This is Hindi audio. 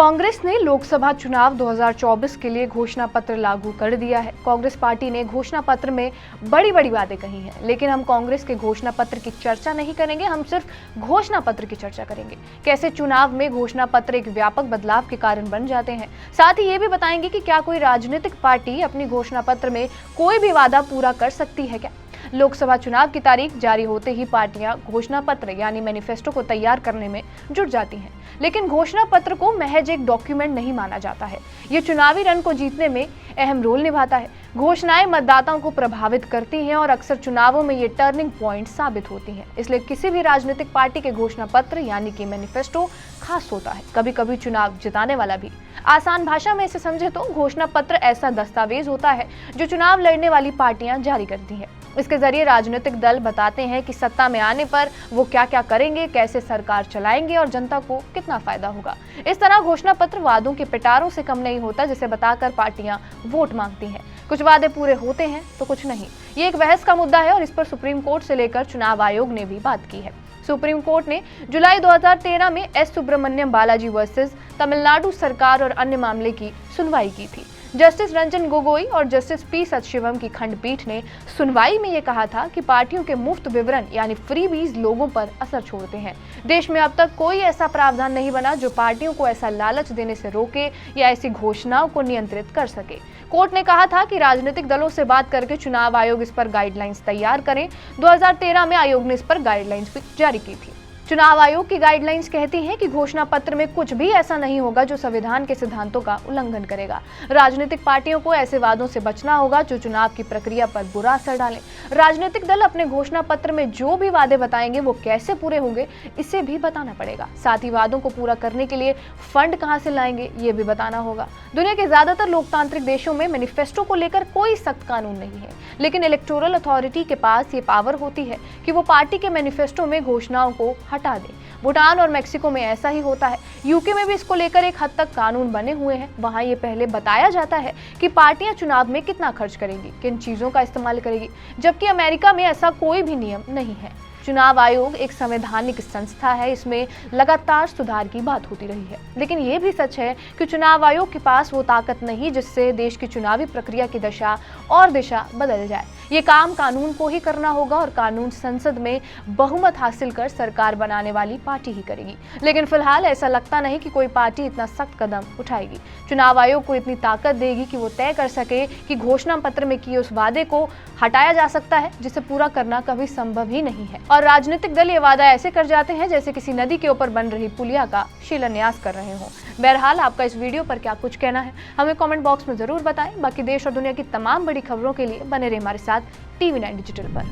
कांग्रेस ने लोकसभा चुनाव 2024 के लिए घोषणा पत्र लागू कर दिया है। कांग्रेस पार्टी ने घोषणा पत्र में बड़ी बड़ी बातें कही हैं, लेकिन हम कांग्रेस के घोषणा पत्र की चर्चा नहीं करेंगे, हम सिर्फ घोषणा पत्र की चर्चा करेंगे। कैसे चुनाव में घोषणा पत्र एक व्यापक बदलाव के कारण बन जाते हैं। साथ ही ये भी बताएंगे कि क्या कोई राजनीतिक पार्टी अपनी घोषणा पत्र में कोई भी वादा पूरा कर सकती है क्या। लोकसभा चुनाव की तारीख जारी होते ही पार्टियां घोषणा पत्र यानी मैनिफेस्टो को तैयार करने में जुट जाती हैं, लेकिन घोषणा पत्र को महज एक डॉक्यूमेंट नहीं माना जाता है। ये चुनावी रण को जीतने में अहम रोल निभाता है। घोषणाएं मतदाताओं को प्रभावित करती हैं और अक्सर चुनावों में ये टर्निंग पॉइंट साबित होती हैं। इसलिए किसी भी राजनीतिक पार्टी के घोषणा पत्र यानी कि मैनिफेस्टो खास होता है, कभी कभी चुनाव जिताने वाला भी। आसान भाषा में इसे समझे तो घोषणा पत्र ऐसा दस्तावेज होता है जो चुनाव लड़ने वाली पार्टियां जारी करती हैं। इसके जरिए राजनीतिक दल बताते हैं कि सत्ता में आने पर वो क्या क्या करेंगे, कैसे सरकार चलाएंगे और जनता को कितना फायदा होगा। इस तरह घोषणा पत्र वादों के पिटारों से कम नहीं होता, जिसे बताकर पार्टियां वोट मांगती हैं। कुछ वादे पूरे होते हैं तो कुछ नहीं। ये एक बहस का मुद्दा है और इस पर सुप्रीम कोर्ट से लेकर चुनाव आयोग ने भी बात की है। सुप्रीम कोर्ट ने जुलाई 2013 में एस सुब्रमण्यम बालाजी वर्सेस तमिलनाडु सरकार और अन्य मामले की सुनवाई की थी। जस्टिस रंजन गोगोई और जस्टिस पी सतशिवम की खंडपीठ ने सुनवाई में ये कहा था कि पार्टियों के मुफ्त विवरण यानी फ्रीबीज लोगों पर असर छोड़ते हैं। देश में अब तक कोई ऐसा प्रावधान नहीं बना जो पार्टियों को ऐसा लालच देने से रोके या ऐसी घोषणाओं को नियंत्रित कर सके। कोर्ट ने कहा था कि राजनीतिक दलों से बात करके चुनाव आयोग इस पर गाइडलाइंस तैयार करें। 2013 में आयोग ने इस पर गाइडलाइंस भी जारी की थी। चुनाव आयोग की गाइडलाइंस कहती हैं कि घोषणा पत्र में कुछ भी ऐसा नहीं होगा जो संविधान के सिद्धांतों का उल्लंघन करेगा। राजनीतिक पार्टियों को ऐसे वादों से बचना होगा जो चुनाव की प्रक्रिया पर बुरा असर डालें। राजनीतिक दल अपने घोषणा पत्र में जो भी वादे बताएंगे वो कैसे पूरे होंगे, इसे भी बताना पड़ेगा। साथ ही वादों को पूरा करने के लिए फंड कहां से लाएंगे, ये भी बताना होगा। दुनिया के ज्यादातर लोकतांत्रिक देशों में मैनिफेस्टो को लेकर कोई सख्त कानून नहीं है, लेकिन इलेक्टोरल अथॉरिटी के पास ये पावर होती है कि वो पार्टी के मैनिफेस्टो में घोषणाओं को हटा दे। भूटान और मेक्सिको में ऐसा ही होता है। यूके में भी इसको लेकर एक हद तक कानून बने हुए हैं। वहां ये पहले बताया जाता है कि पार्टियां चुनाव में कितना खर्च करेंगी, किन चीजों का इस्तेमाल करेगी, जबकि अमेरिका में ऐसा कोई भी नियम नहीं है। चुनाव आयोग एक संवैधानिक संस्था है, इसमें लगातार सुधार की बात होती रही है, लेकिन ये भी सच है कि चुनाव आयोग के पास वो ताकत नहीं जिससे देश की चुनावी प्रक्रिया की दशा और दिशा बदल जाए। ये काम कानून को ही करना होगा और कानून संसद में बहुमत हासिल कर सरकार बनाने वाली पार्टी ही करेगी। लेकिन फिलहाल ऐसा लगता नहीं कि कोई पार्टी इतना सख्त कदम उठाएगी। चुनाव आयोग को इतनी ताकत देगी कि वो तय कर सके कि घोषणा पत्र में किए उस वादे को हटाया जा सकता है जिसे पूरा करना कभी संभव ही नहीं है। और राजनीतिक दल ये वादा ऐसे कर जाते हैं जैसे किसी नदी के ऊपर बन रही पुलिया का शिलान्यास कर रहे हों। बहरहाल आपका इस वीडियो पर क्या कुछ कहना है हमें कमेंट बॉक्स में जरूर बताएं। बाकी देश और दुनिया की तमाम बड़ी खबरों के लिए बने रहे हमारे साथ TV9 डिजिटल पर।